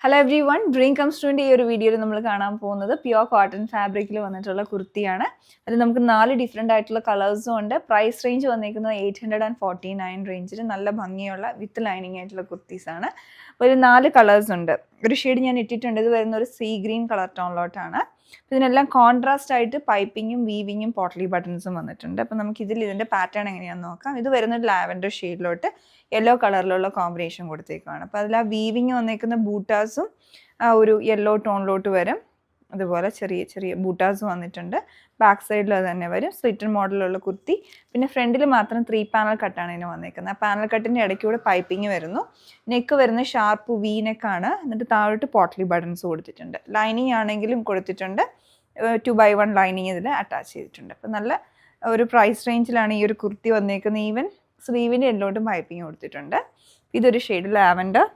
Hello everyone, dream comes ട്രൂവിൻ്റെ ഈ ഒരു വീഡിയോയിൽ നമ്മൾ കാണാൻ പോകുന്നത് പ്യുവർ കോട്ടൺ ഫാബ്രിക്കിൽ വന്നിട്ടുള്ള കുർത്തിയാണ്. അത് നമുക്ക് 4 ഡിഫറെൻ്റ് ആയിട്ടുള്ള കളേഴ്സും ഉണ്ട്. പ്രൈസ് റേഞ്ച് വന്നിരിക്കുന്നത് 849 റേഞ്ചിൽ നല്ല ഭംഗിയുള്ള വിത്ത് ലൈനിങ് ആയിട്ടുള്ള കുർത്തീസാണ്. ഒരു 4 കളേഴ്സ് ഉണ്ട്. ഒരു ഷെയ്ഡ് ഞാൻ ഇട്ടിട്ടുണ്ട്. ഇത് വരുന്ന ഒരു സീ ഗ്രീൻ കളർ ടോണിലോട്ടാണ്. ഇതിനെല്ലാം കോൺട്രാസ്റ്റ് ആയിട്ട് പൈപ്പിങ്ങും വീവിങ്ങും പോട്ട്ലി ബട്ടൺസും വന്നിട്ടുണ്ട്. അപ്പം നമുക്ക് ഇതിൻ്റെ പാറ്റേൺ എങ്ങനെയാണെന്ന് നോക്കാം. ഇത് വരുന്നത് ലാവൻഡർ ഷെയ്ഡിലോട്ട് യെല്ലോ കളറിലുള്ള കോമ്പിനേഷൻ കൊടുത്തേക്കാണ്. അപ്പോൾ അതിൽ ആ വീവിങ് വന്നേക്കുന്ന ബൂട്ടാസും ഒരു യെല്ലോ ടോണിലോട്ട് വരും. അതുപോലെ ചെറിയ ചെറിയ ബൂട്ടാസ് വന്നിട്ടുണ്ട്. ബാക്ക് സൈഡിൽ അത് തന്നെ വരും. സ്ലിറ്റൻ മോഡലുള്ള കുർത്തി. പിന്നെ ഫ്രണ്ടിൽ മാത്രം 3 പാനൽ കട്ടാണ് ഇതിന് വന്നേക്കുന്നത്. ആ പാനൽ കട്ടിൻ്റെ ഇടയ്ക്കൂടെ പൈപ്പിങ് വരുന്നു. നെക്ക് വരുന്ന ഷാർപ്പ് വി നെക്കാണ്. എന്നിട്ട് താഴോട്ട് പോട്ട്ലി ബട്ടൺസ് കൊടുത്തിട്ടുണ്ട്. ലൈനിങ് ആണെങ്കിലും കൊടുത്തിട്ടുണ്ട്. 2x1 ലൈനിങ് ഇതിൽ അറ്റാച്ച് ചെയ്തിട്ടുണ്ട്. അപ്പോൾ നല്ല ഒരു പ്രൈസ് റേഞ്ചിലാണ് ഈ ഒരു കുർത്തി വന്നേക്കുന്നത്. ഈവൻ സ്ലീവിൻ്റെ എല്ലോട്ടും പൈപ്പിങ് കൊടുത്തിട്ടുണ്ട്. ഇതൊരു ഷെയ്ഡ് ലാവൻഡർ.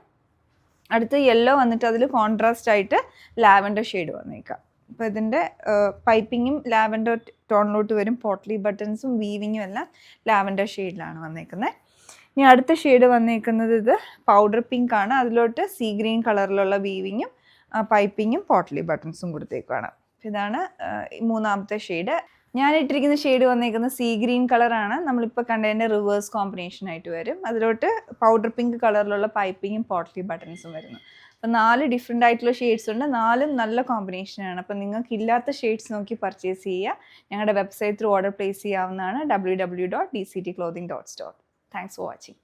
അടുത്ത് യെല്ലോ വന്നിട്ട് അതിൽ കോൺട്രാസ്റ്റ് ആയിട്ട് ലാവൻഡർ ഷെയ്ഡ് വന്നേക്കാം. അപ്പോൾ ഇതിൻ്റെ പൈപ്പിങ്ങും ലാവൻഡർ ടോണിലോട്ട് വരും. പോട്ട്ലി ബട്ടൺസും വീവിങ്ങും എല്ലാം ലാവൻഡർ ഷെയ്ഡിലാണ് വന്നേക്കുന്നത്. ഇനി അടുത്ത ഷെയ്ഡ് വന്നേക്കുന്നത് ഇത് പൗഡർ പിങ്ക് ആണ്. അതിലോട്ട് സീ ഗ്രീൻ കളറിലുള്ള വീവിങ്ങും പൈപ്പിങ്ങും പോട്ട്ലി ബട്ടൺസും കൊടുത്തേക്കാണ്. ഇതാണ് മൂന്നാമത്തെ ഷെയ്ഡ്. ഞാൻ ഇട്ടിരിക്കുന്ന ഷെയ്ഡ് വന്നേക്കുന്നത് സീ ഗ്രീൻ കളറാണ്. നമ്മളിപ്പോൾ കണ്ടതിൻ്റെ റിവേഴ്സ് കോമ്പിനേഷൻ ആയിട്ട് വരും. അതിലോട്ട് പൗഡർ പിങ്ക് കളറിലുള്ള പൈപ്പിങ്ങും പോട്ട്ലി ബട്ടൺസും വരുന്നു. അപ്പോൾ 4 ഡിഫറെൻ്റ് ആയിട്ടുള്ള ഷെയ്ഡ്സ് ഉണ്ട്. 4ഉം നല്ല കോമ്പിനേഷനാണ്. അപ്പോൾ നിങ്ങൾക്ക് ഇല്ലാത്ത ഷെയ്ഡ്സ് നോക്കി പർച്ചേസ് ചെയ്യുക. ഞങ്ങളുടെ വെബ്സൈറ്റ് ത്രൂ ഓർഡർ പ്ലേസ് ചെയ്യാവുന്നതാണ്. www.dctclothing.store. Thanks for watching.